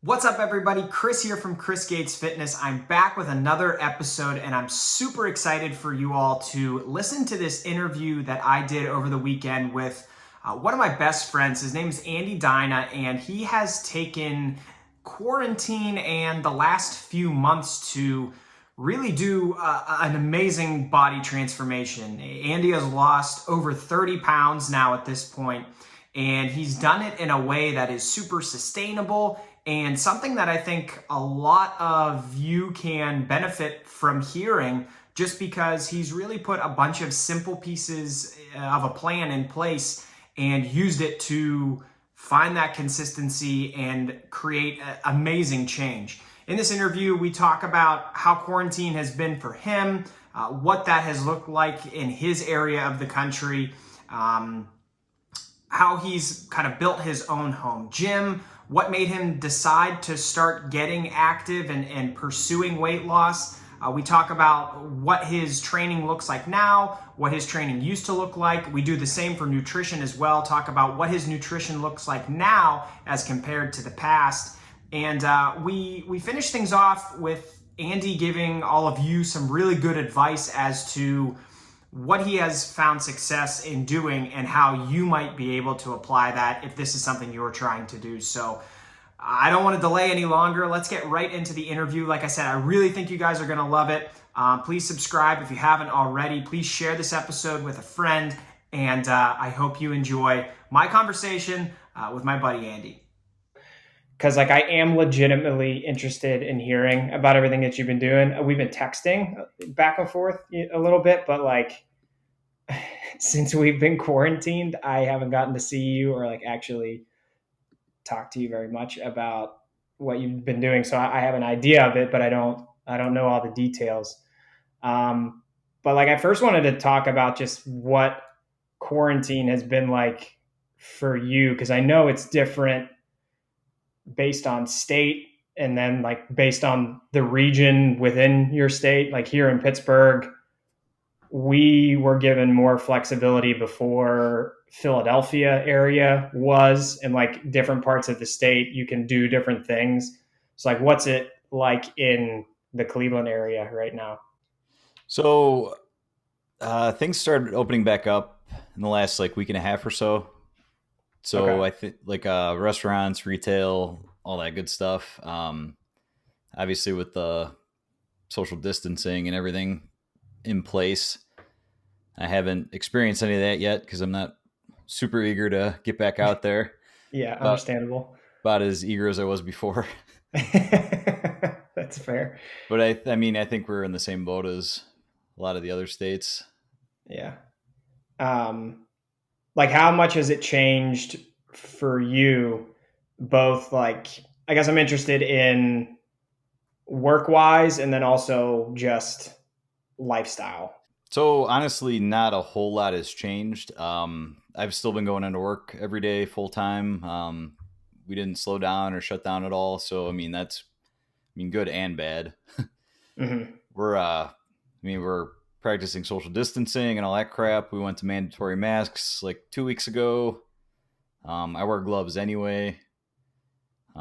What's up, everybody? Chris here from Chris Gates Fitness. I'm back with another episode, and I'm super excited for you all to listen to this interview that I did over the weekend with one of my best friends. His name is Andy Dina, and he has taken quarantine and the last few months to really do an amazing body transformation. Andy has lost over 30 pounds now at this point, and he's done it in a way that is super sustainable and something that I think a lot of you can benefit from hearing, just because he's really put a bunch of simple pieces of a plan in place and used it to find that consistency and create amazing change. In this interview, we talk about how quarantine has been for him, what that has looked like in his area of the country, how he's kind of built his own home gym, what made him decide to start getting active and pursuing weight loss. We talk about what his training looks like now, what his training used to look like. We do the same for nutrition as well, talk about what his nutrition looks like now as compared to the past. And we finish things off with Andy giving all of you some really good advice as to what he has found success in doing and how you might be able to apply that if this is something you're trying to do. So I don't want to delay any longer. Let's get right into the interview. Like I said, I really think you guys are going to love it. Please subscribe if you haven't already. Please share this episode with a friend. And I hope you enjoy my conversation with my buddy Andy. Because I am legitimately interested in hearing about everything that you've been doing. We've been texting back and forth a little bit, but since we've been quarantined, I haven't gotten to see you or actually talk to you very much about what you've been doing. So I have an idea of it, but I don't know all the details. But I first wanted to talk about just what quarantine has been like for you, because I know it's different based on state and then based on the region within your state. Like here in Pittsburgh, we were given more flexibility before Philadelphia area was, and different parts of the state, you can do different things. So what's it like in the Cleveland area right now? So things started opening back up in the last week and a half or so. So Okay. I think restaurants, retail, all that good stuff. Obviously with the social distancing and everything in place, I haven't experienced any of that yet because I'm not super eager to get back out there. Yeah, But understandable. about as eager as I was before. That's fair. But I mean, I think we're in the same boat as a lot of the other states. Yeah. How much has it changed for you both? I guess I'm interested in work wise and then also just lifestyle. So honestly, not a whole lot has changed. I've still been going into work every day full time. We didn't slow down or shut down at all. So I mean, good and bad. Mm-hmm. We're practicing social distancing and all that crap. We went to mandatory masks 2 weeks ago. I wear gloves anyway. We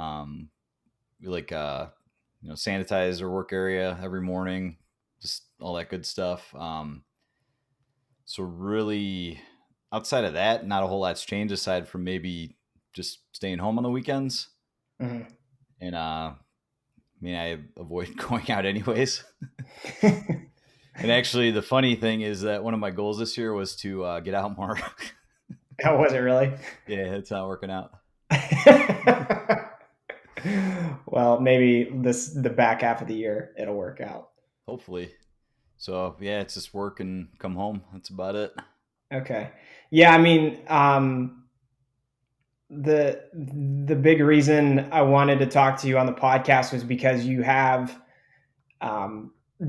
sanitize our work area every morning, just all that good stuff. So really, outside of that, not a whole lot's changed aside from maybe just staying home on the weekends. Mm-hmm. And I avoid going out anyways. And actually, the funny thing is that one of my goals this year was to get out more. How was it really? Yeah, it's not working out. Well, maybe the back half of the year it'll work out. Hopefully. So yeah, it's just work and come home. That's about it. Okay. Yeah, I mean, the big reason I wanted to talk to you on the podcast was because you have,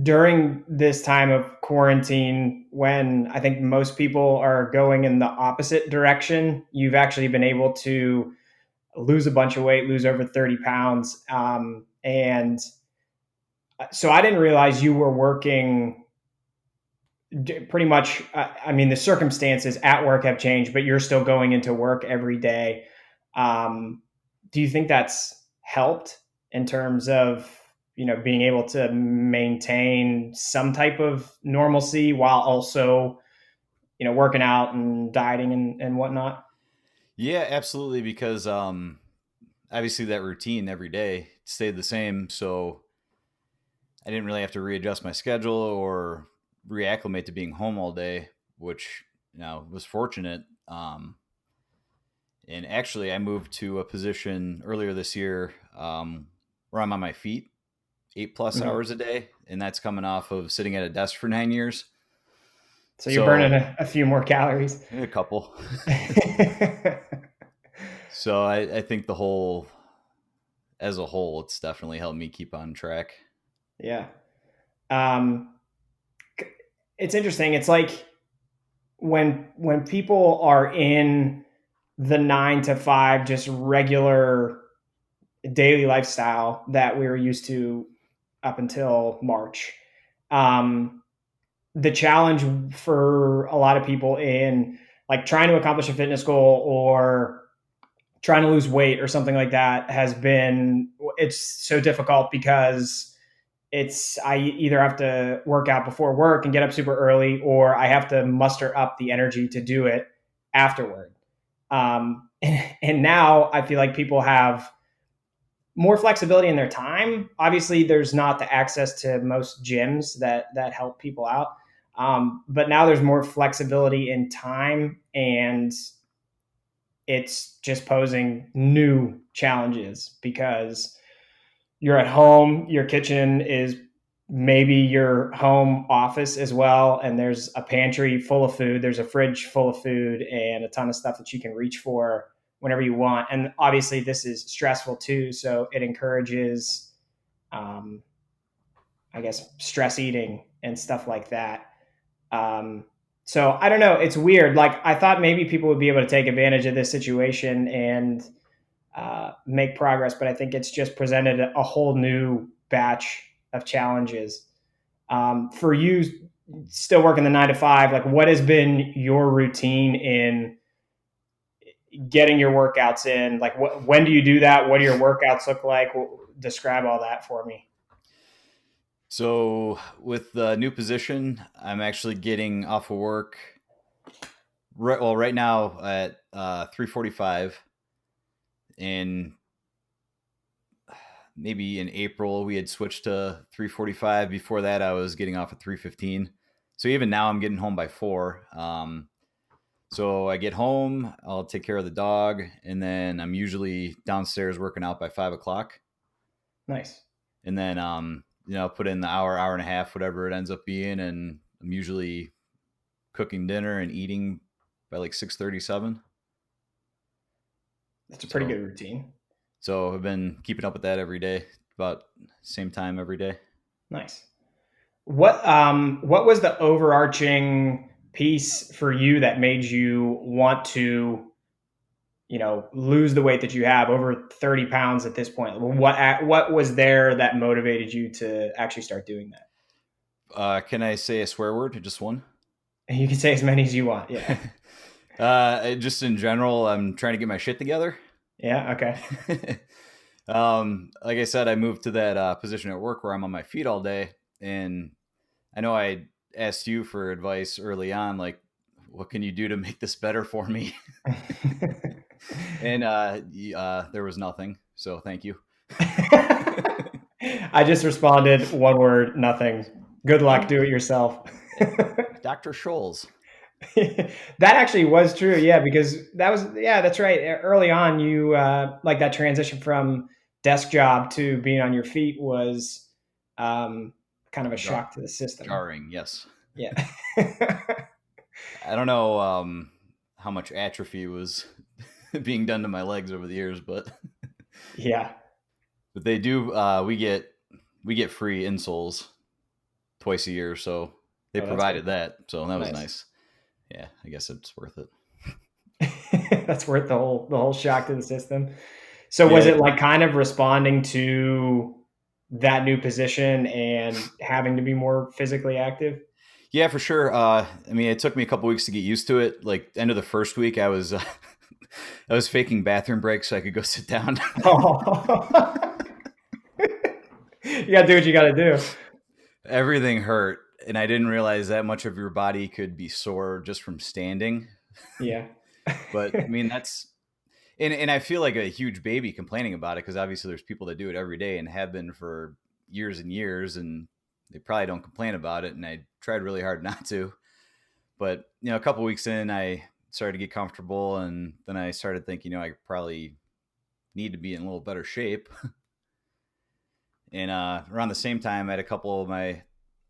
during this time of quarantine, when I think most people are going in the opposite direction, you've actually been able to lose a bunch of weight, lose over 30 pounds. And so I didn't realize you were working pretty much. I mean, the circumstances at work have changed, but you're still going into work every day. Do you think that's helped in terms of, being able to maintain some type of normalcy while also, working out and dieting and whatnot? Yeah, absolutely. Because obviously that routine every day stayed the same, so I didn't really have to readjust my schedule or reacclimate to being home all day, which was fortunate. And actually, I moved to a position earlier this year where I'm on my feet 8+ Mhm. hours a day, and that's coming off of sitting at a desk for 9 years. So you're So burning a few more calories. a couple. So I think as a whole, it's definitely helped me keep on track. Yeah. Um, it's interesting. It's like when people are in the 9 to 5, just regular daily lifestyle that we were used to up until March. Um, the challenge for a lot of people in like trying to accomplish a fitness goal or trying to lose weight or something like that it's so difficult because I either have to work out before work and get up super early, or I have to muster up the energy to do it afterward. And now I feel like people have more flexibility in their time. Obviously, there's not the access to most gyms that help people out, but now there's more flexibility in time, and it's just posing new challenges because you're at home, your kitchen is maybe your home office as well, and there's a pantry full of food, there's a fridge full of food and a ton of stuff that you can reach for whenever you want. And obviously this is stressful too, so it encourages um, I guess stress eating and stuff like that. um, so I don't know, it's weird. Like I thought maybe people would be able to take advantage of this situation and make progress, but I think it's just presented a whole new batch of challenges. For you, still working the 9 to 5, like what has been your routine in getting your workouts in? Like, when do you do that? What do your workouts look like? Describe all that for me. So with the new position, I'm actually getting off of work right now at 3:45, and maybe in April we had switched to 3:45. Before that, I was getting off at 3:15. So even now, I'm getting home by 4. So I get home, I'll take care of the dog, and then I'm usually downstairs working out by 5 o'clock. Nice. And then put in the hour and a half, whatever it ends up being, and I'm usually cooking dinner and eating by like 6:37. That's a pretty So good routine. so I've been keeping up with that every day, about same time every day. Nice. What was the overarching piece for you that made you want to, lose the weight that you have, over 30 pounds at this point? What was there that motivated you to actually start doing that? Can I say a swear word? Just one? You can say as many as you want. Yeah. Just in general, I'm trying to get my shit together. Yeah. Okay. Like I said, I moved to that position at work where I'm on my feet all day, and I know I asked you for advice early on, like, what can you do to make this better for me? And there was nothing. So thank you. I just responded one word, nothing. Good luck. Do it yourself. Dr. Scholes. That actually was true. Yeah, because that's right. Early on, you like that transition from desk job to being on your feet was um, kind of a shock to the system. Jarring, yes. Yeah. I don't know how much atrophy was being done to my legs over the years, but Yeah. they do. We get free insoles twice a year, so they Oh, that's provided good. that, so that was Nice. nice. Yeah, I guess it's worth it. That's worth the whole shock to the system. So was Yeah, it like kind of responding to that new position and having to be more physically active? yeah, for sure. I mean, it took me a couple weeks to get used to it. Like end of the first week, I was I was faking bathroom breaks so I could go sit down. Oh. You gotta do what you gotta do. Everything hurt, and I didn't realize that much of your body could be sore just from standing. Yeah. But I mean, that's and I feel like a huge baby complaining about it because obviously there's people that do it every day and have been for years and years, and they probably don't complain about it. And I tried really hard not to. But a couple weeks in, I started to get comfortable, and then I started thinking, I probably need to be in a little better shape. And around the same time, I had a couple of my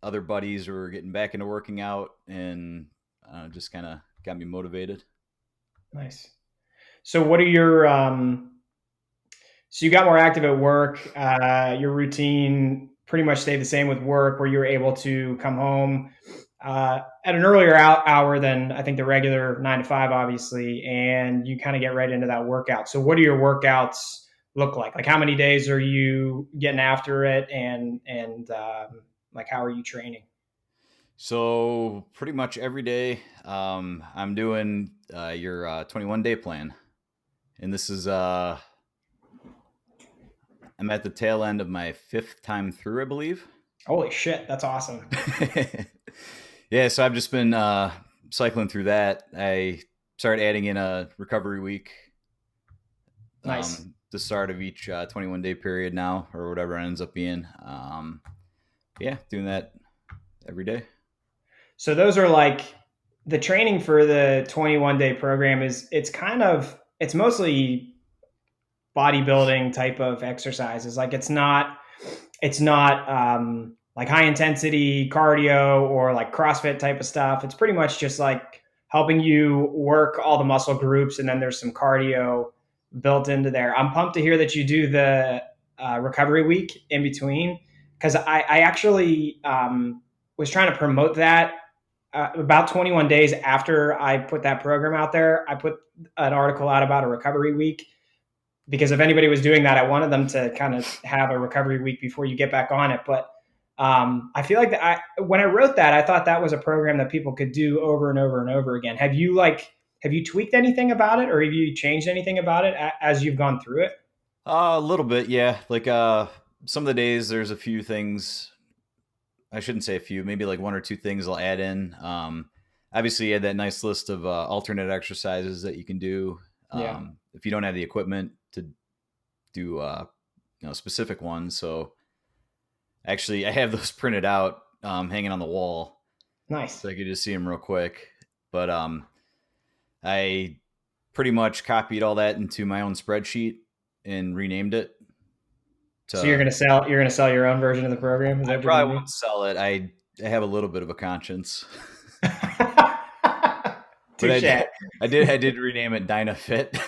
other buddies who were getting back into working out, and just kind of got me motivated. Nice. So what are your so you got more active at work. Your routine pretty much stayed the same with work, where you were able to come home at an earlier hour than I think the regular 9 to 5, obviously, and you kind of get right into that workout. So what do your workouts look like? Like how many days are you getting after it, and like how are you training? So pretty much every day, I'm doing your 21 day plan, and this is I'm at the tail end of my fifth time through, I believe. Holy shit, that's awesome. Yeah, so I've just been cycling through that. I started adding in a recovery week, Nice. the start of each 21 day period now, or whatever it ends up being. Yeah, doing that every day. So those are like the training for the 21-day program it's mostly bodybuilding type of exercises. Like it's not like high intensity cardio or like CrossFit type of stuff. It's pretty much just like helping you work all the muscle groups, and then there's some cardio built into there. I'm pumped to hear that you do the recovery week in between, because I actually was trying to promote that about 21 days after I put that program out there. I put an article out about a recovery week, because if anybody was doing that, I wanted them to kind of have a recovery week before you get back on it. But I feel like when I wrote that, I thought that was a program that people could do over and over and over again. Have you tweaked anything about it, or have you changed anything about it as you've gone through it? A little bit, yeah. Like some of the days, there's a few things. I shouldn't say a few, maybe like one or two things I'll add in. Obviously, you had that nice list of alternate exercises that you can do Yeah. if you don't have the equipment to do specific ones. So actually, I have those printed out, hanging on the wall, Nice. so I could just see them real quick. But I pretty much copied all that into my own spreadsheet and renamed it So you're to. gonna sell your own version of the program? Is that I what you're probably gonna won't sell it. I have a little bit of a conscience. do? But Touche. I did rename it Dynafit.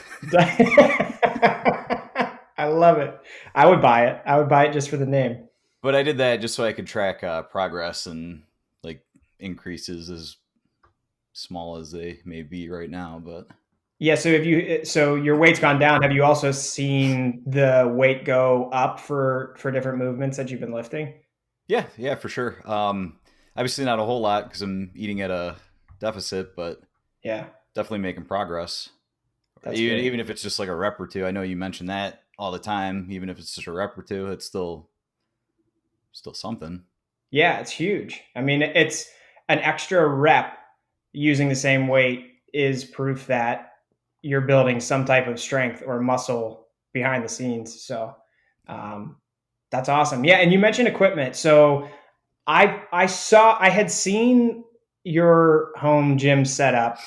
I love it. I would buy it. I would buy it just for the name. But I did that just so I could track progress and like increases, as small as they may be right now. But Yeah. So your weight's gone down. Have you also seen the weight go up for different movements that you've been lifting? yeah, yeah, for sure. Obviously not a whole lot because I'm eating at a deficit, but Yeah, definitely making progress. that's Even great. if it's just like a rep or two. I know you mention that all the time. Even if it's just a rep or two, it's still something. Yeah, it's huge. I mean, it's an extra rep using the same weight is proof that you're building some type of strength or muscle behind the scenes. So um, that's awesome. Yeah, and you mentioned equipment. So I had seen your home gym setup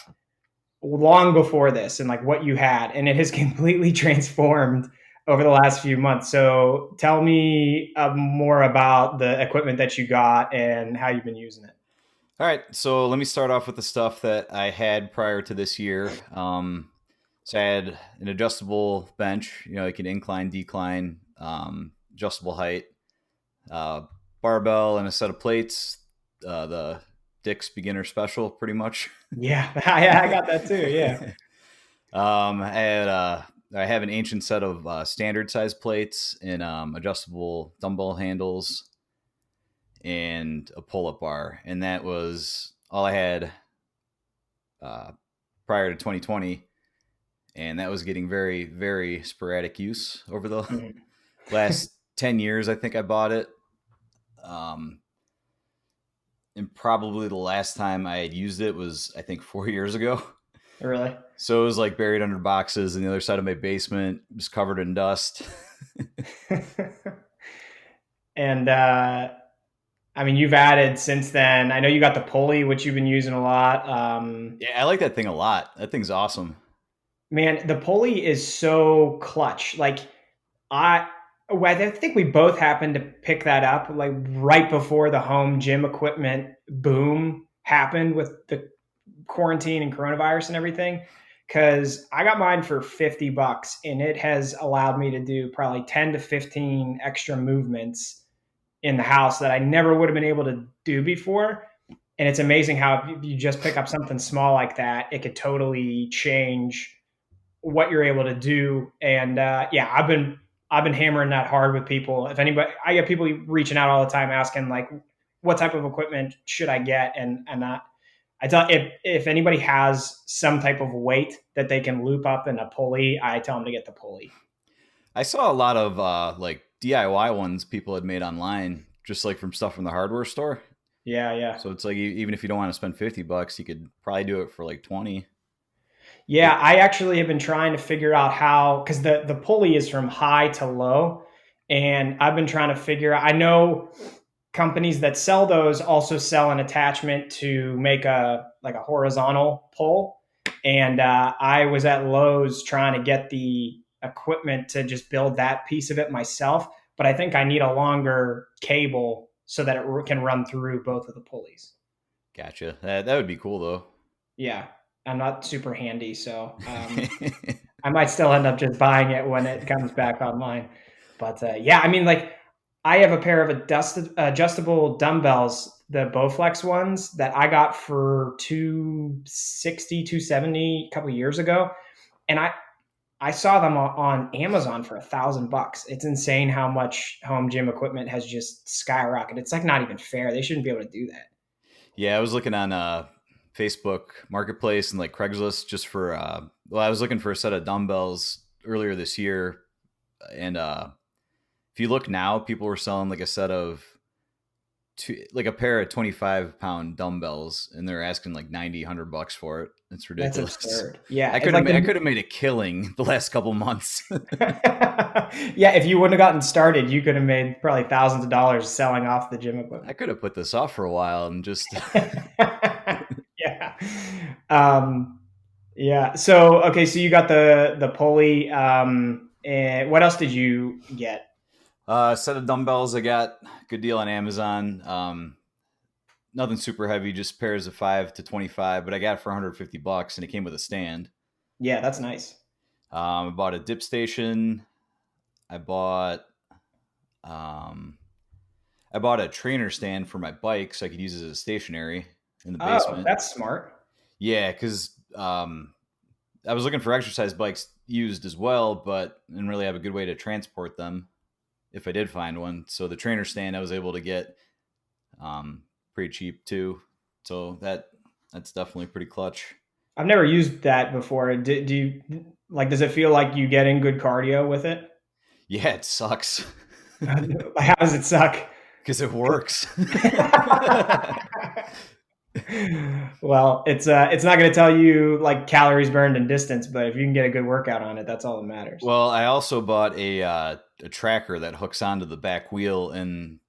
long before this, and like what you had, and it has completely transformed over the last few months. So tell me more about the equipment that you got and how you've been using it. All right, so let me start off with the stuff that I had prior to this year. So I had an adjustable bench, like an incline, decline, adjustable height, uh, barbell, and a set of plates. The Dick's Beginner Special, pretty much. Yeah, I got that too. Yeah. I have an ancient set of standard size plates and adjustable dumbbell handles and a pull up bar, and that was all I had uh, prior to 2020. and that was getting very, very sporadic use over the Mhm. last 10 years. I think I bought it. Um, and probably the last time I had used it was, I think, 4 years ago. Really? So it was like buried under boxes, and the other side of my basement was covered in dust. And I mean, you've added since then. I know you got the pulley, which you've been using a lot. Yeah, I like that thing a lot. That thing's awesome. Man, the pulley is so clutch. Like I, well, I think we both happened to pick that up like right before the home gym equipment boom happened with the quarantine and coronavirus and everything. Cause I got mine for $50 and it has allowed me to do probably 10 to 15 extra movements in the house that I never would have been able to do before. And it's amazing how if you just pick up something small like that, it could totally change what you're able to do. And yeah, I've been hammering that hard with people. If anybody, I get people reaching out all the time asking like, what type of equipment should I get? And I tell if anybody has some type of weight that they can loop up in a pulley, I tell them to get the pulley. I saw a lot of like DIY ones people had made online, just like from stuff from the hardware store. Yeah, yeah. So it's like even if you don't want to spend $50, you could probably do it for like 20. Yeah, It, I actually have been trying to figure out how because the pulley is from high to low, and I've been trying to figure out. I know companies that sell those also sell an attachment to make a like a horizontal pull, and I was at Lowe's trying to get the equipment to just build that piece of it myself, but I think I need a longer cable so that it can run through both of the pulleys. Gotcha. That would be cool though. Yeah, I'm not super handy, so I might still end up just buying it when it comes back online. But yeah, I mean, like I have a pair of adjustable dumbbells, the Bowflex ones that I got for 260, 270 a couple of years ago, and I saw them on Amazon for $1,000. It's insane how much home gym equipment has just skyrocketed. It's like not even fair. They shouldn't be able to do that. Yeah, I was looking on Facebook Marketplace and like Craigslist just for well, I was looking for a set of dumbbells earlier this year, and if you look now, people were selling like a set of like a pair of 25-pound dumbbells, and they're asking like 90, $100 for it. It's That's ridiculous. absurd. Yeah, I it's could like have I the could have made a killing the last couple months. yeah, if you wouldn't have gotten started, you could have made probably thousands of dollars selling off the gym I equipment. could have put this off for a while and just Yeah. Um, yeah. So okay, so you got the pulley. And what else did you get? set of dumbbells. I got good deal on Amazon. Nothing super heavy, just pairs of 5 to 25, but I got it for $150 and it came with a stand. Yeah, that's nice. I bought a dip station. I bought um, I bought a trainer stand for my bike so I could use it as a stationary in the Oh, basement. that's smart. Yeah, because I was looking for exercise bikes used as well, but didn't really have a good way to transport them if I did find one. So the trainer stand I was able to get um, pretty cheap too. So that's definitely pretty clutch. I've never used that before. Do you like? Does it feel like you getting good cardio with it? Yeah, it sucks How does it suck? because it works. Well, it's not going to tell you like calories burned and distance, but if you can get a good workout on it, that's all that matters. Well, I also bought a tracker that hooks onto the back wheel, and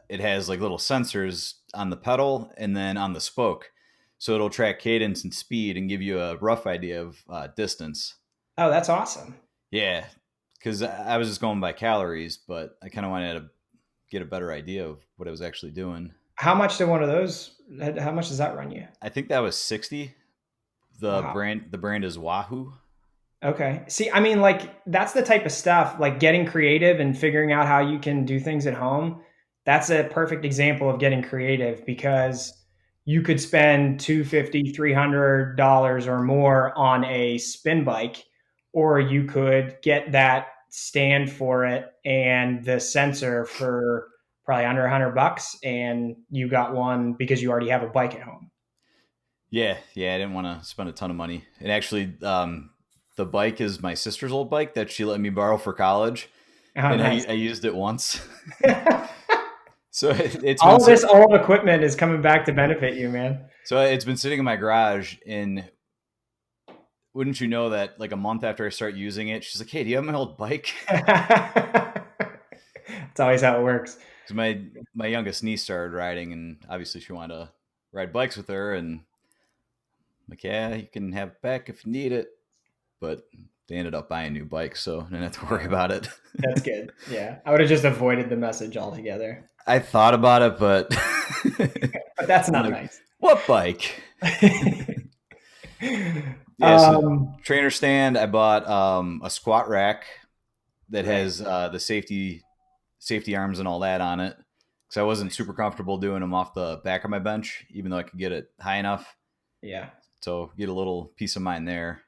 it has like little sensors on the pedal and then on the spoke, so it'll track cadence and speed and give you a rough idea of distance. Oh, that's awesome. Yeah, because I was just going by calories, but I kind of wanted to get a better idea of what I was actually doing. How much did one of those? How much does that run you? I think that was 60. Wow. The brand is Wahoo. Okay. See, I mean, like that's the type of stuff, like getting creative and figuring out how you can do things at home. That's a perfect example of getting creative because you could spend 250, $300 or more on a spin bike, or you could get that stand for it and the sensor for probably under $100, and you got one because you already have a bike at home. Yeah, I didn't want to spend a ton of money. And actually, the bike is my sister's old bike that she let me borrow for college, Oh, and nice. I used it once. So it's All been of this old equipment is coming back to benefit you, man. so it's been sitting in my garage. And wouldn't you know that, like a month after I start using it, she's like, "Hey, do you have my old bike?" It's always how it works. Because my youngest niece started riding, and obviously she wanted to ride bikes with her, and I'm like, yeah, you can have it back if you need it. But they ended up buying new bikes, so I didn't have to worry about it. That's good. Yeah. I would have just avoided the message altogether. I thought about it, but But that's not like, nice. what bike? Yeah, so trainer stand. I bought a squat rack that has the safety arms and all that on it, because I wasn't super comfortable doing them off the back of my bench, even though I could get it high enough. Yeah. So get a little peace of mind there.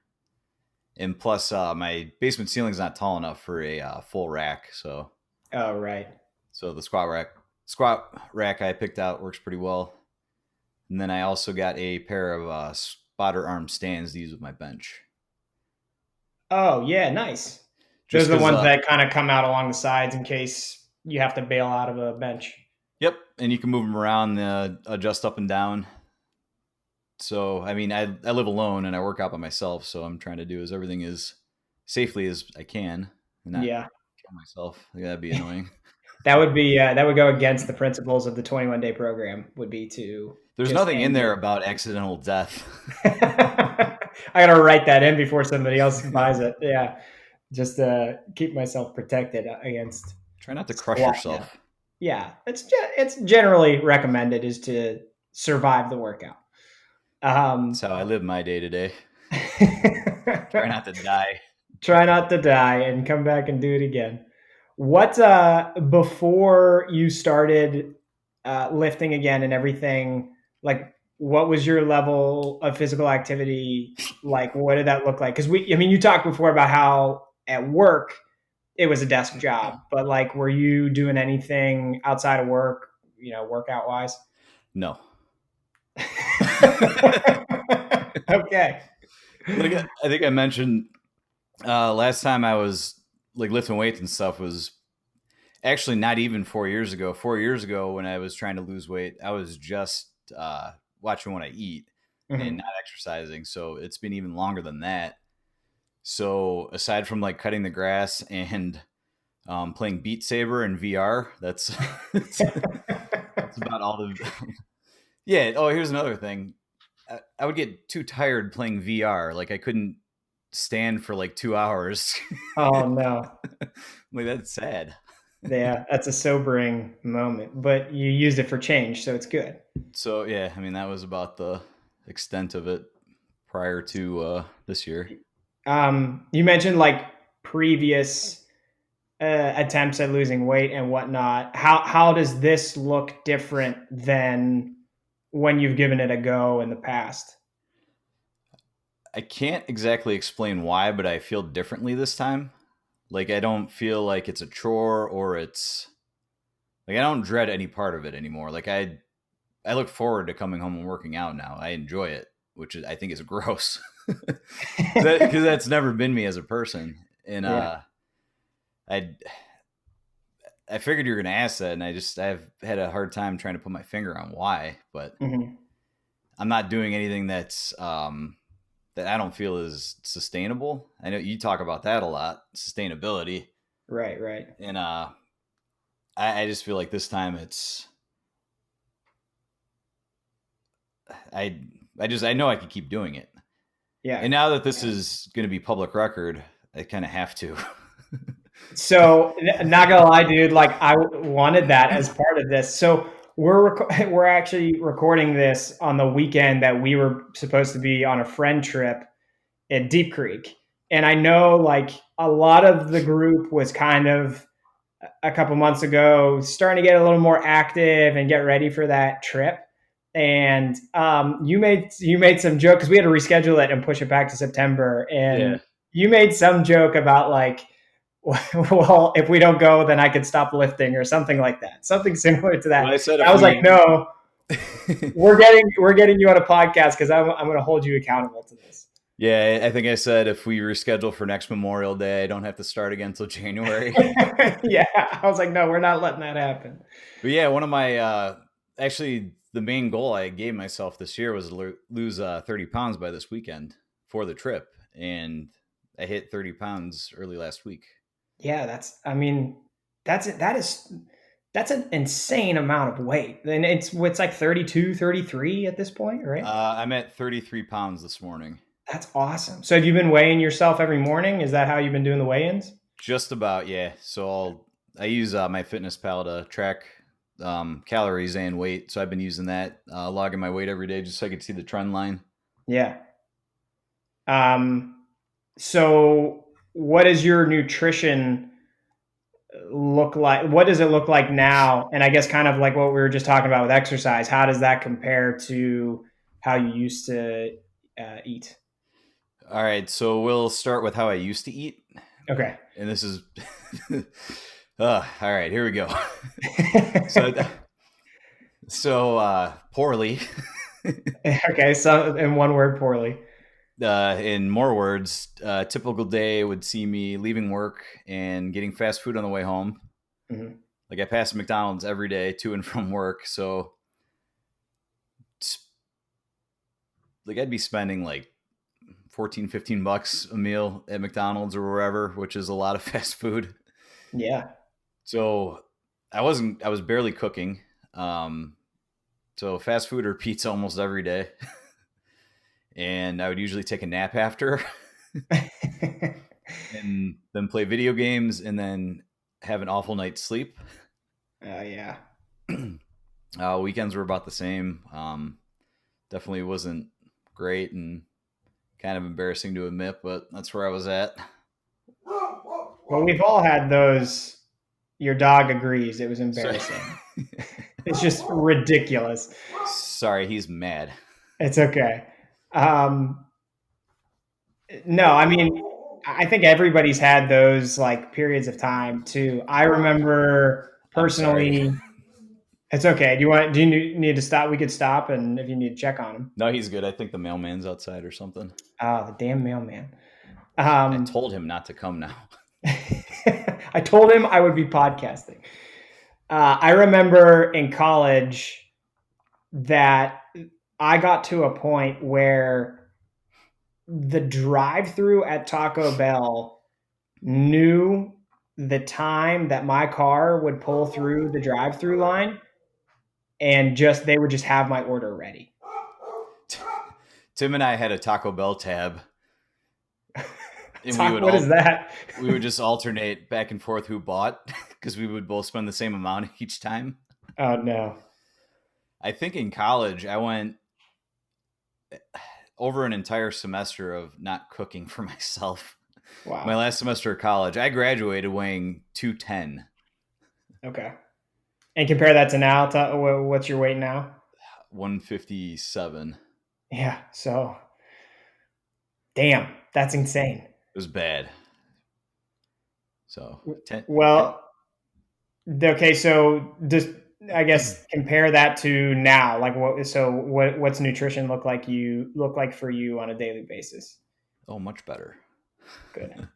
And plus, my basement ceiling's not tall enough for a full rack. So Oh, right. so the squat rack I picked out works pretty well. And then I also got a pair of spotter arm stands to use with my bench. Oh, yeah. Nice. Just Those are the 'cause, ones that kind of come out along the sides in case you have to bail out of a bench. Yep, and you can move them around, adjust up and down. So, I mean, I live alone and I work out by myself, so I'm trying to do everything as safely as I can and not Yeah. kill myself. Yeah, that'd be annoying. That would be that would go against the principles of the 21-day program, would be to There's just nothing in end there it. about accidental death. I gotta write that in before somebody else buys it. Yeah. Just keep myself protected against Try not to crush squat yourself. death. Yeah. It's generally recommended is to survive the workout. That's how I live my day to day. Try not to die. Try not to die and come back and do it again. What before you started lifting again and everything, like what was your level of physical activity like? What did that look like? Because you talked before about how at work it was a desk job, but like were you doing anything outside of work, workout wise? No. Okay. Like I think I mentioned last time I was like lifting weights and stuff was actually not even 4 years ago. 4 years ago, when I was trying to lose weight, I was just watching what I eat and not exercising. So it's been even longer than that. So aside from like cutting the grass and playing Beat Saber and VR, that's about all the. Yeah. Oh, here's another thing. I would get too tired playing VR. Like I couldn't stand for like 2 hours. Oh no. Like that's sad. Yeah, that's a sobering moment, but you used it for change, so it's good. So yeah, I mean that was about the extent of it prior to this year. You mentioned like previous attempts at losing weight and whatnot. How does this look different than when you've given it a go in the past? I can't exactly explain why, but I feel differently this time. Like I don't feel like it's a chore or it's like I don't dread any part of it anymore. Like I look forward to coming home and working out now. I enjoy it, which I think is gross because that's never been me as a person. And Yeah. I figured you were going to ask that, and I've had a hard time trying to put my finger on why, but Mhm. I'm not doing anything that's that I don't feel is sustainable. I know you talk about that a lot, sustainability. Right. And I just feel like this time it's I know I can keep doing it. Yeah. And now that this is going to be public record, I kind of have to. So not gonna lie, dude, like I wanted that as part of this. So we're actually recording this on the weekend that we were supposed to be on a friend trip at Deep Creek. And I know like a lot of the group was kind of a couple months ago starting to get a little more active and get ready for that trip. And you made some joke because we had to reschedule it and push it back to September. And you made some joke about like, well, if we don't go, then I could stop lifting or something like that. Something similar to that. Well, I said I was like, no, we're getting you on a podcast because I'm going to hold you accountable to this. Yeah, I think I said if we reschedule for next Memorial Day, I don't have to start again until January. Yeah, I was like, no, we're not letting that happen. But yeah, one of my actually the main goal I gave myself this year was to lose 30 pounds by this weekend for the trip, and I hit 30 pounds early last week. Yeah, I mean, that's an insane amount of weight. And it's like 32, 33 at this point, right? I'm at 33 pounds this morning. That's awesome. So have you been weighing yourself every morning? Is that how you've been doing the weigh-ins? Just about, yeah. So I use my fitness pal to track calories and weight. So I've been using that, logging my weight every day just so I could see the trend line. Yeah. So what does your nutrition look like? What does it look like now? And I guess kind of like what we were just talking about with exercise, how does that compare to how you used to eat? All right, so we'll start with how I used to eat. Okay. And this is, all right, here we go. so, poorly. Okay, so in one word, poorly. In more words, a typical day would see me leaving work and getting fast food on the way home. Mm-hmm. Like I pass McDonald's every day to and from work, so like I'd be spending like 14, 15 bucks a meal at McDonald's or wherever, which is a lot of fast food. Yeah. So I was barely cooking. So fast food or pizza almost every day. And I would usually take a nap after and then play video games and then have an awful night's sleep. Yeah. Weekends were about the same. Definitely wasn't great and kind of embarrassing to admit, but that's where I was at. Well, we've all had those. Your dog agrees. It was embarrassing. It's just ridiculous. Sorry, he's mad. It's okay. No, I mean, I think everybody's had those like periods of time too. I remember personally. It's okay. Do you need to stop? We could stop, and if you need to check on him. No, he's good. I think the mailman's outside or something. Oh, the damn mailman. I told him not to come now. I told him I would be podcasting. I remember in college that I got to a point where the drive-through at Taco Bell knew the time that my car would pull through the drive-through line, and they would just have my order ready. Tim and I had a Taco Bell tab. And what is that? We would just alternate back and forth who bought because we would both spend the same amount each time. Oh, no. I think in college, I went over an entire semester of not cooking for myself. Wow. My last semester of college, I graduated weighing 210. Okay. And compare that to now. What's your weight now? 157. Yeah. So, damn, that's insane. It was bad. So, okay. So just, I guess, compare that to now. Like what's nutrition look like for you on a daily basis? Oh, much better. Good.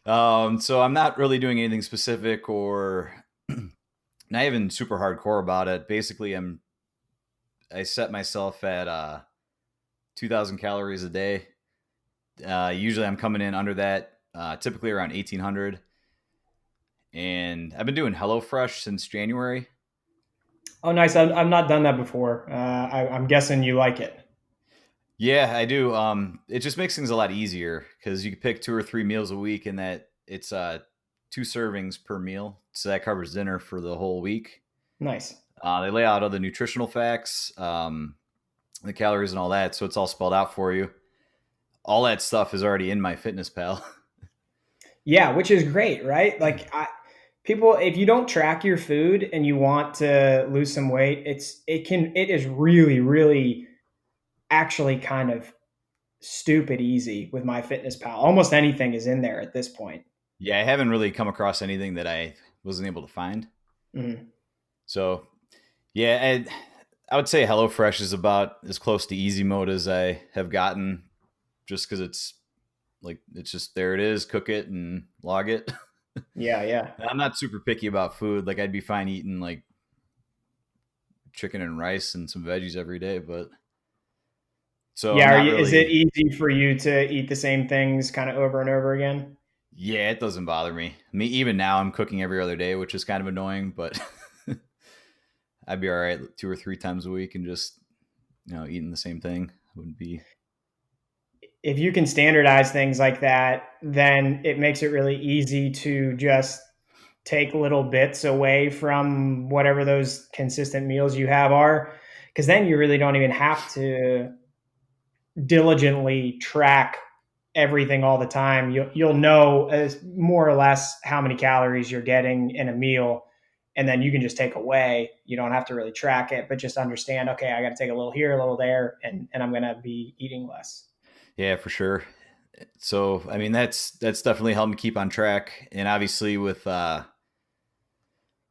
So I'm not really doing anything specific or not even super hardcore about it. Basically, I set myself at 2,000 calories a day. Usually I'm coming in under that, typically around 1,800. And I've been doing HelloFresh since January. Oh, nice. I've not done that before. I'm guessing you like it. Yeah, I do. It just makes things a lot easier because you can pick 2 or 3 meals a week and that it's 2 servings per meal. So that covers dinner for the whole week. Nice. They lay out all the nutritional facts, the calories and all that. So it's all spelled out for you. All that stuff is already in my fitness pal. Yeah, which is great, right? Like people, if you don't track your food and you want to lose some weight, it is really, really actually kind of stupid easy with my fitness pal. Almost anything is in there at this point. Yeah, I haven't really come across anything that I wasn't able to find. Mm-hmm. So, yeah, I would say HelloFresh is about as close to easy mode as I have gotten just because it's like it's just there it is, cook it and log it. Yeah, yeah. I'm not super picky about food. Like I'd be fine eating like chicken and rice and some veggies every day, but so I'm Yeah, not is it really. easy for you to eat the same things kind of over and over again? Yeah, it doesn't bother me. Me even now I'm cooking every other day, which is kind of annoying, but I'd be all right 2 or 3 times a week and just eating the same thing wouldn't be. If you can standardize things like that, then it makes it really easy to just take little bits away from whatever those consistent meals you have are. Because then you really don't even have to diligently track everything all the time. You'll know as more or less how many calories you're getting in a meal, and then you can just take away. You don't have to really track it, but just understand, okay, I got to take a little here, a little there, and I'm going to be eating less. Yeah, for sure. So I mean that's definitely helped me keep on track, and obviously with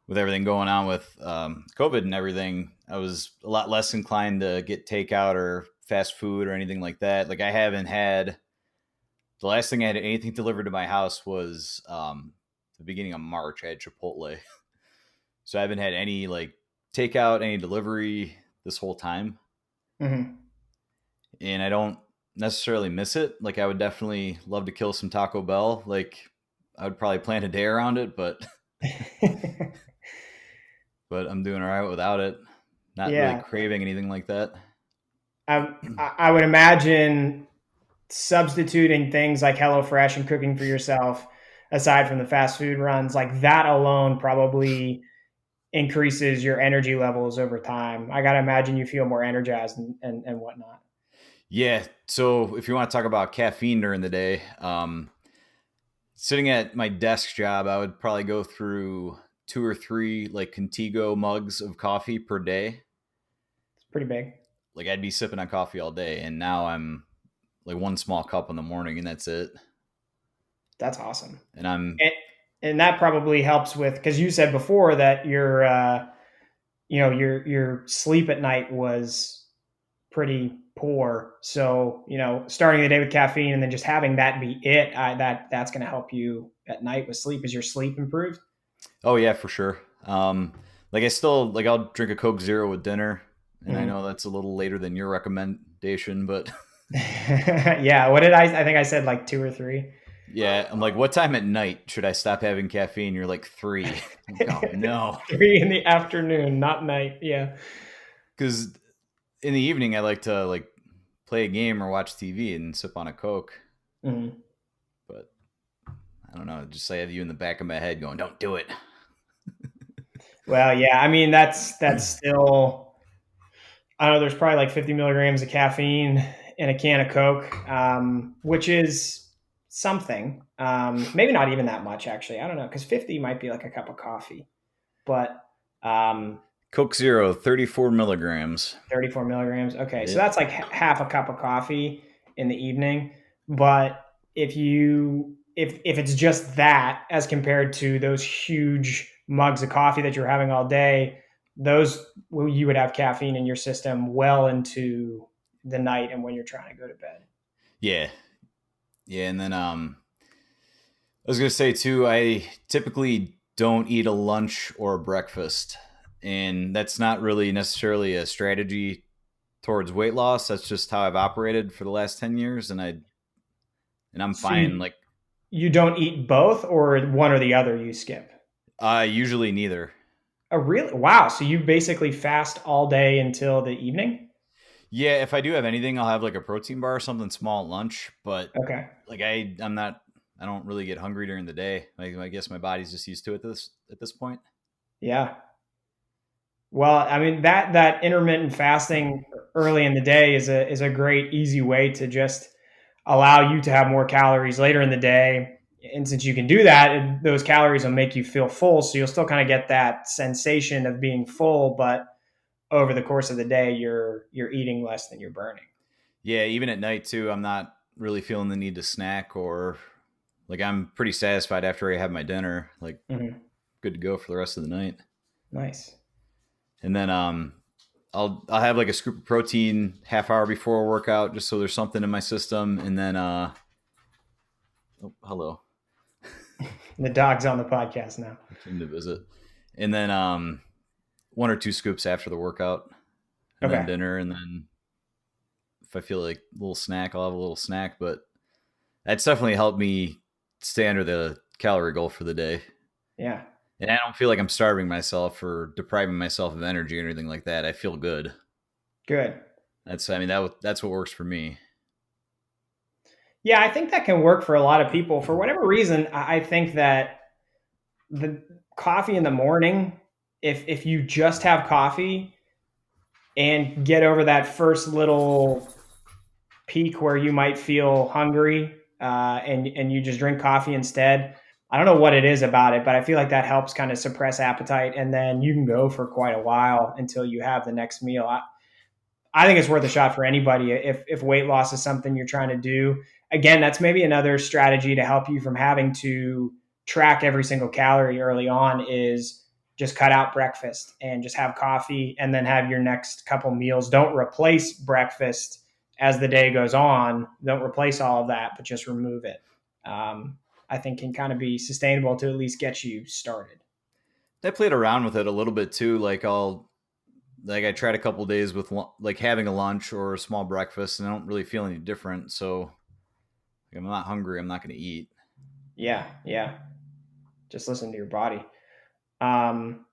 everything going on with COVID and everything, I was a lot less inclined to get takeout or fast food or anything like that. Like I haven't had the last thing I had anything delivered to my house was the beginning of March. I had Chipotle, so I haven't had any like takeout, any delivery this whole time, Mm-hmm. and I don't necessarily miss it. Like I would definitely love to kill some Taco Bell. Like I would probably plan a day around it, but I'm doing all right without it. Not really Yeah, craving anything like that. I would imagine substituting things like HelloFresh and cooking for yourself, aside from the fast food runs, like that alone probably increases your energy levels over time. I got to imagine you feel more energized and whatnot. Yeah. So if you want to talk about caffeine during the day, sitting at my desk job, I would probably go through 2 or 3 like Contigo mugs of coffee per day. It's pretty big. Like I'd be sipping on coffee all day, and now I'm like one small cup in the morning, and that's it. That's awesome. And I'm And, and that probably helps with, because you said before that your sleep at night was pretty poor. So, starting the day with caffeine and then just having that be it, that's going to help you at night with sleep. Is your sleep improved? oh yeah, for sure. Like I still like I'll drink a Coke Zero with dinner, and I Mhm. know that's a little later than your recommendation, but Yeah. What did I think I said like two or three. yeah, I'm like, what time at night should I stop having caffeine? You're like 3. I'm like, oh no, 3 in the afternoon, not night. Yeah. because in the evening I like to like play a game or watch TV and sip on a Coke, Mhm. but I don't know. Just I have you in the back of my head going, "Don't do it." Well, yeah. I mean, that's still. I don't know. There's probably like 50 milligrams of caffeine in a can of Coke, which is something. Maybe not even that much, actually. I don't know, because 50 might be like a cup of coffee, but um, Coke Zero, 34 milligrams. 34 milligrams. Okay, so Yep. that's like half a cup of coffee in the evening. But if it's just that as compared to those huge mugs of coffee that you're having all day, those you would have caffeine in your system well into the night and when you're trying to go to bed. Yeah, yeah, and then I was gonna say too. I typically don't eat a lunch or a breakfast, and that's not really necessarily a strategy towards weight loss. That's just how I've operated for the last 10 years, and I'm So fine. Like you don't eat both, or one or the other you skip. usually neither. Oh, really? Wow. So you basically fast all day until the evening? Yeah, if I do have anything, I'll have like a protein bar or something small at lunch. But Okay. like I don't really get hungry during the day. Like I guess my body's just used to it at this point. Yeah. Well, I mean that intermittent fasting early in the day is a great easy way to just allow you to have more calories later in the day. And since you can do that, those calories will make you feel full, so you'll still kind of get that sensation of being full, but over the course of the day, you're eating less than you're burning. Yeah, even at night too, I'm not really feeling the need to snack or like I'm pretty satisfied after I have my dinner. Like Hmm. good to go for the rest of the night. Nice. And then I'll have like a scoop of protein half hour before a workout, just so there's something in my system, and then oh, hello, The dog's on the podcast now. I came to visit, and then one or two scoops after the workout, and then Okay. dinner, and then if I feel like a little snack, I'll have a little snack. But that's definitely helped me stay under the calorie goal for the day. Yeah. And I don't feel like I'm starving myself or depriving myself of energy or anything like that. I feel good. Good. That's what works for me. Yeah, I think that can work for a lot of people. For whatever reason, I think that the coffee in the morning, if you just have coffee and get over that first little peak where you might feel hungry, and you just drink coffee instead. I don't know what it is about it, but I feel like that helps kind of suppress appetite, and then you can go for quite a while until you have the next meal. I think it's worth a shot for anybody if weight loss is something you're trying to do. Again, that's maybe another strategy to help you from having to track every single calorie early on is just cut out breakfast and just have coffee and then have your next couple meals. Don't replace breakfast as the day goes on. Don't replace all of that, but just remove it. I think can kind of be sustainable to at least get you started. I played around with it a little bit too. I tried a couple days with like having a lunch or a small breakfast, and I don't really feel any different. So like, I'm not hungry. I'm not going to eat. Yeah, yeah. Just listen to your body. Um,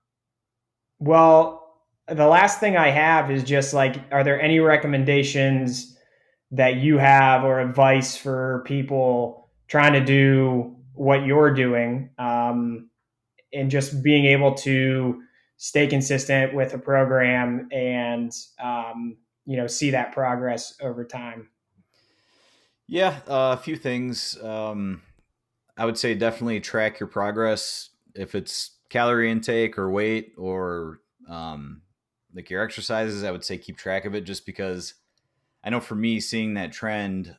well, the last thing I have is just like, are there any recommendations that you have or advice for people trying to do what you're doing, and just being able to stay consistent with a program and, see that progress over time? Yeah, a few things. I would say definitely track your progress if it's calorie intake or weight or like your exercises. I would say keep track of it, just because I know for me, seeing that trend,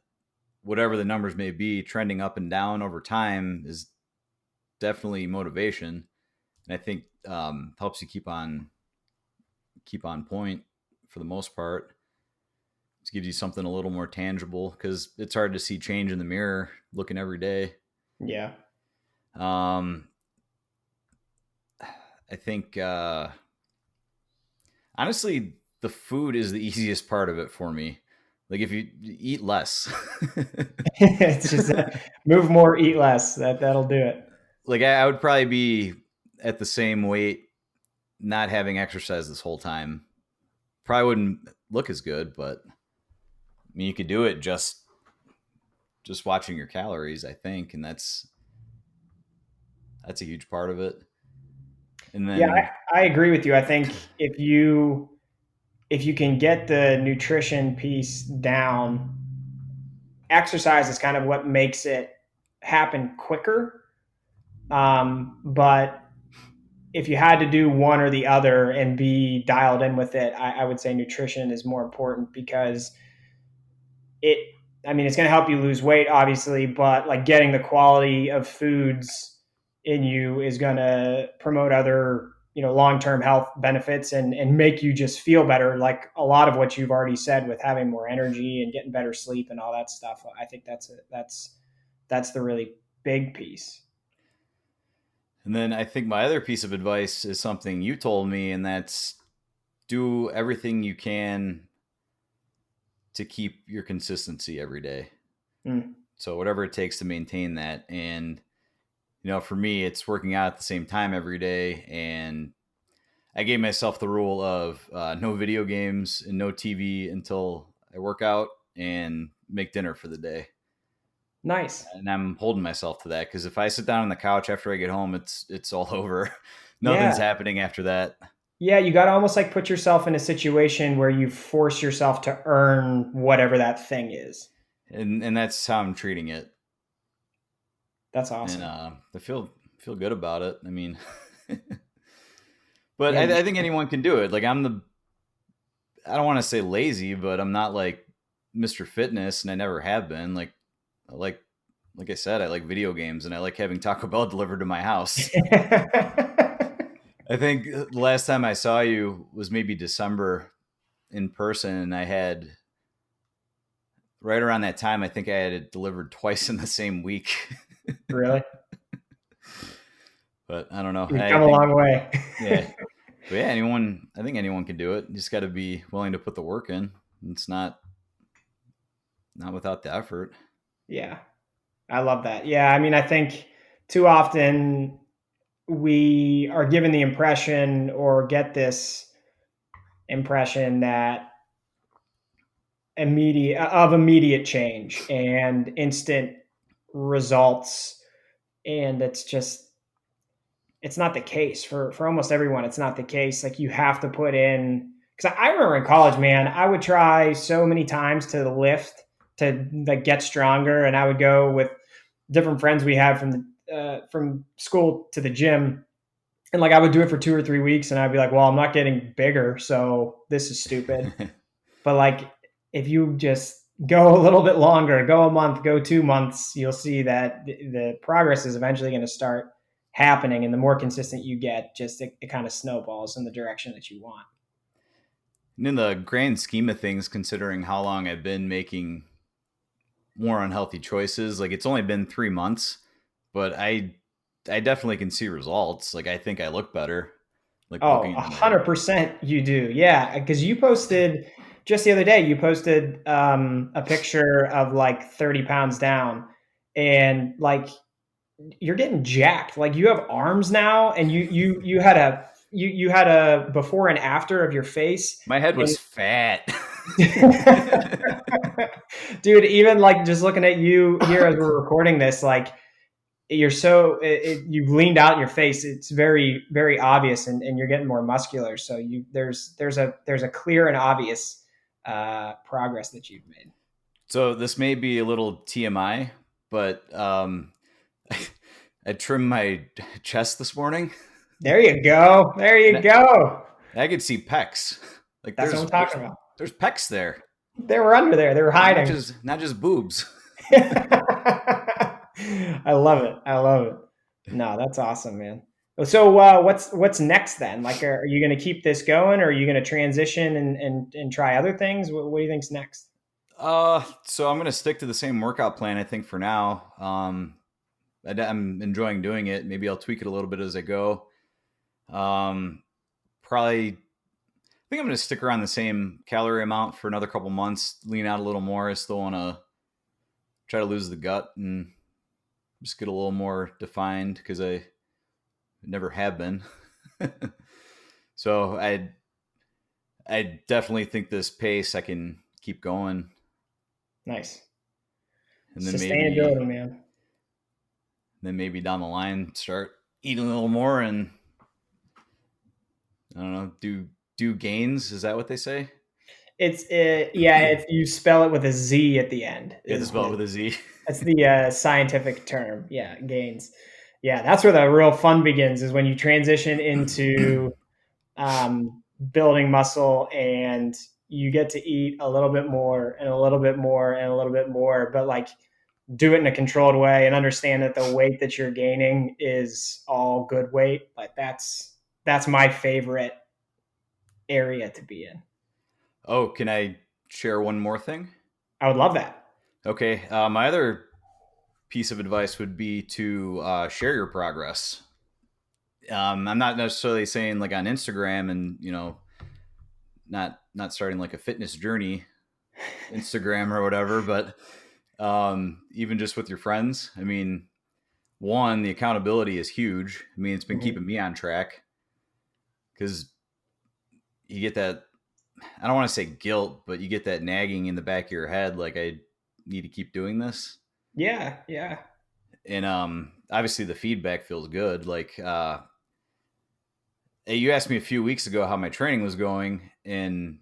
whatever the numbers may be, trending up and down over time is definitely motivation, and I think helps you keep on point for the most part. It gives you something a little more tangible, because it's hard to see change in the mirror looking every day. Yeah. Um, I think honestly, the food is the easiest part of it for me. Like if you eat less, It's just move more, eat less. That'll do it. like I would probably be at the same weight not having exercise this whole time. Probably wouldn't look as good, but I mean, you could do it just watching your calories, I think, and that's a huge part of it. And Yeah, then I agree with you. I think if you can get the nutrition piece down, exercise is kind of what makes it happen quicker. But if you had to do one or the other and be dialed in with it, I would say nutrition is more important because it, I mean, it's going to help you lose weight, obviously, but like getting the quality of foods in you is going to promote other, long-term health benefits and make you just feel better. Like a lot of what you've already said with having more energy and getting better sleep and all that stuff. I think that's the really big piece. and then I think my other piece of advice is something you told me, and that's do everything you can to keep your consistency every day. Mm. So whatever it takes to maintain that. And for me, it's working out at the same time every day. And I gave myself the rule of no video games and no TV until I work out and make dinner for the day. Nice. And I'm holding myself to that, because if I sit down on the couch after I get home, it's all over. Nothing's Yeah. happening after that. Yeah, you got to almost like put yourself in a situation where you force yourself to earn whatever that thing is. And that's how I'm treating it. That's And awesome. I feel good about it. I mean, but Yeah, I think anyone can do it. Like I don't want to say lazy, but I'm not like Mr. Fitness, and I never have been. Like I like I said, I like video games, and I like having Taco Bell delivered to my house. I think the last time I saw you was maybe December, in person, and I had right around that time, I think I had it delivered twice in the same week. Really? But I don't know. You've I come a think, long way. yeah. But yeah, I think anyone can do it. You just got to be willing to put the work in. It's not without the effort. Yeah. I love that. Yeah. I mean, I think too often we are given the impression or get this impression that immediate change and instant results. And it's not the case for almost everyone. It's not the case. Like you have to put in, because I remember in college, man, I would try so many times to lift to like get stronger, and I would go with different friends we had from school to the gym, and like I would do it for 2 or 3 weeks, and I'd be like, well, I'm not getting bigger, so this is stupid. But like if you just go a little bit longer, go a month, go 2 months, you'll see that the progress is eventually going to start happening. And the more consistent you get, just it kind of snowballs in the direction that you want. And in the grand scheme of things, considering how long I've been making more unhealthy choices, like it's only been 3 months, but I definitely can see results. Like I think I look better. Like Oh, looking in the mirror. 100% you do. Yeah. Because you posted just the other day, you posted a picture of like 30 pounds down, and like you're getting jacked. Like you have arms now, and you had a before and after of your face. My head And was fat. dude, even like just looking at you here as we're recording this, like you're you've leaned out in your face. It's very, very obvious, and you're getting more muscular. So there's a clear and obvious progress that you've made. So this may be a little TMI, but I trimmed my chest this morning. There you go. There you go. I could see pecs. Like That's what I'm talking about. There's pecs there. They were under there. They were hiding. Not just boobs. I love it. I love it. No, that's awesome, man. So what's next then? Like, are you going to keep this going, or are you going to transition and try other things? What do you think's next? So I'm going to stick to the same workout plan, I think, for now. I'm enjoying doing it. Maybe I'll tweak it a little bit as I go. Probably, I think I'm going to stick around the same calorie amount for another couple months, lean out a little more. I still want to try to lose the gut and just get a little more defined because I never have been. So I definitely think this pace I can keep going. Nice. And then Sustainability, man. Then maybe down the line start eating a little more and I don't know, do gains. Is that what they say? It's if you spell it with a Z at the end. Yeah, spell it with a Z. That's the scientific term. Yeah, gains. Yeah, that's where the real fun begins, is when you transition into building muscle and you get to eat a little bit more and a little bit more and a little bit more, but like do it in a controlled way and understand that the weight that you're gaining is all good weight. Like that's my favorite area to be in. Oh, can I share one more thing? I would love that. Okay. My other piece of advice would be to share your progress. I'm not necessarily saying like on Instagram and, you know, not starting like a fitness journey Instagram or whatever, but even just with your friends. I mean, one, the accountability is huge. I mean, it's been keeping me on track because you get that, I don't want to say guilt, but you get that nagging in the back of your head. Like I need to keep doing this. Yeah. Yeah. And obviously the feedback feels good. Like you asked me a few weeks ago how my training was going, and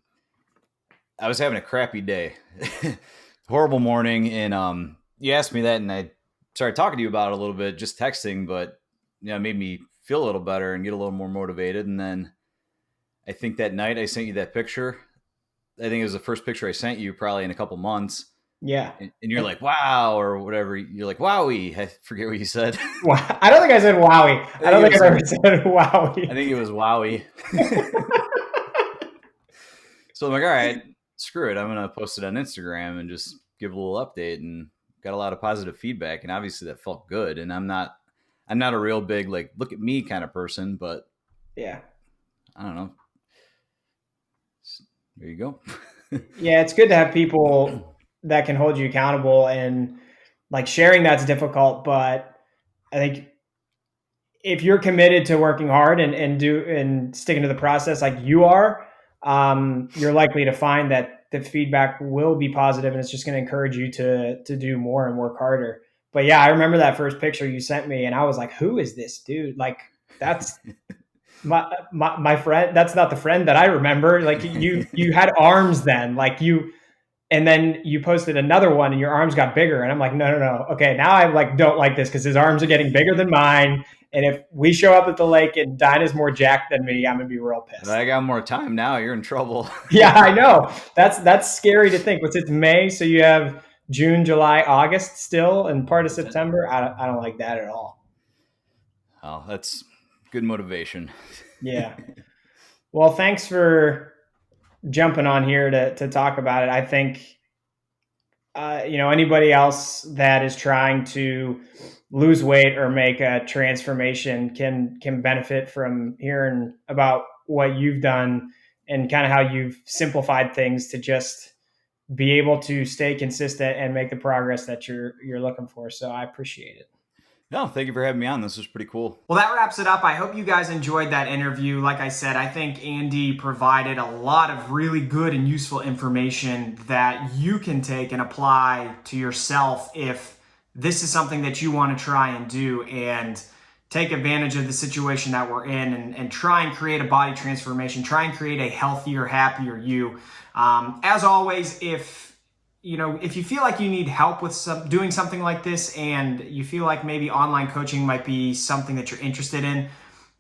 I was having a crappy day, horrible morning. And you asked me that, and I started talking to you about it a little bit, just texting, but you know, it made me feel a little better and get a little more motivated. And then I think that night I sent you that picture. I think it was the first picture I sent you probably in a couple months. Yeah. And you're like, wow, or whatever. You're like, wowie. I forget what you said. I don't think I said wowie. I don't think I've ever said wowie. I think it was wowie. So I'm like, all right, screw it. I'm going to post it on Instagram and just give a little update, and got a lot of positive feedback. And obviously that felt good. And I'm not a real big, like, look at me kind of person, but Yeah. I don't know. There you go. Yeah, it's good to have people that can hold you accountable, and like sharing that's difficult, but I think if you're committed to working hard and sticking to the process like you are, you're likely to find that the feedback will be positive, and it's just going to encourage you to do more and work harder. But yeah, I remember that first picture you sent me, and I was like, "Who is this dude?" Like, that's my friend. That's not the friend that I remember. Like, you had arms then, like you. And then you posted another one and your arms got bigger. And I'm like, no. Okay, now I like don't like this because his arms are getting bigger than mine. And if we show up at the lake and Dinah's more jacked than me, I'm gonna be real If pissed. I got more time now, you're in trouble. Yeah, I know. That's scary to think. What's it's May, so you have June, July, August still, and part of September. I don't like that at all. Oh, that's good motivation. Yeah. Well, thanks for jumping on here to talk about it. I think anybody else that is trying to lose weight or make a transformation can benefit from hearing about what you've done and kind of how you've simplified things to just be able to stay consistent and make the progress that you're looking for. So I appreciate it. No, thank you for having me on. This was pretty cool. Well, that wraps it up. I hope you guys enjoyed that interview. Like I said, I think Andy provided a lot of really good and useful information that you can take and apply to yourself if this is something that you want to try and do, and take advantage of the situation that we're in, and try and create a body transformation, try and create a healthier, happier you. As always, if you feel like you need help with doing something like this, and you feel like maybe online coaching might be something that you're interested in,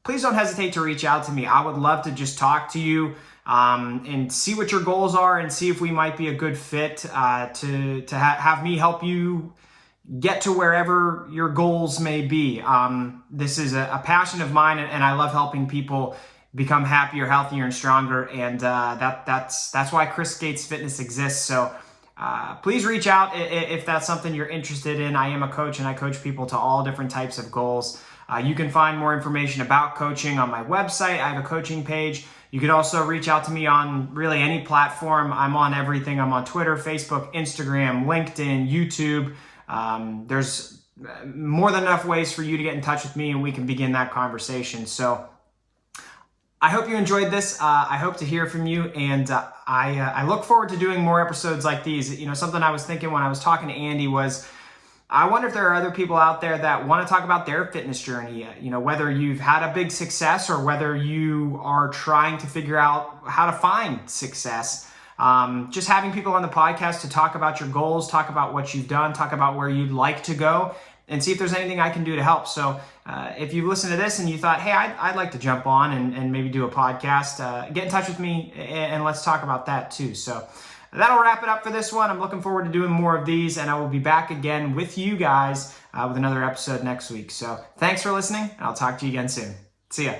please don't hesitate to reach out to me. I would love to just talk to you and see what your goals are, and see if we might be a good fit to have me help you get to wherever your goals may be. This is a passion of mine, and I love helping people become happier, healthier, and stronger. And that's why Chris Gates Fitness exists. So please reach out if that's something you're interested in. I am a coach, and I coach people to all different types of goals. You can find more information about coaching on my website. I have a coaching page. You could also reach out to me on really any platform. I'm on everything. I'm on Twitter, Facebook, Instagram, LinkedIn, YouTube. There's more than enough ways for you to get in touch with me, and we can begin that conversation. So I hope you enjoyed this. I hope to hear from you, and I look forward to doing more episodes like these. Something I was thinking when I was talking to Andy was, I wonder if there are other people out there that want to talk about their fitness journey. Whether you've had a big success or whether you are trying to figure out how to find success. Just having people on the podcast to talk about your goals, talk about what you've done, talk about where you'd like to go, and see if there's anything I can do to help. So if you listen to this and you thought, hey, I'd like to jump on and maybe do a podcast, get in touch with me and let's talk about that too. So that'll wrap it up for this one. I'm looking forward to doing more of these, and I will be back again with you guys with another episode next week. So thanks for listening, and I'll talk to you again soon. See ya.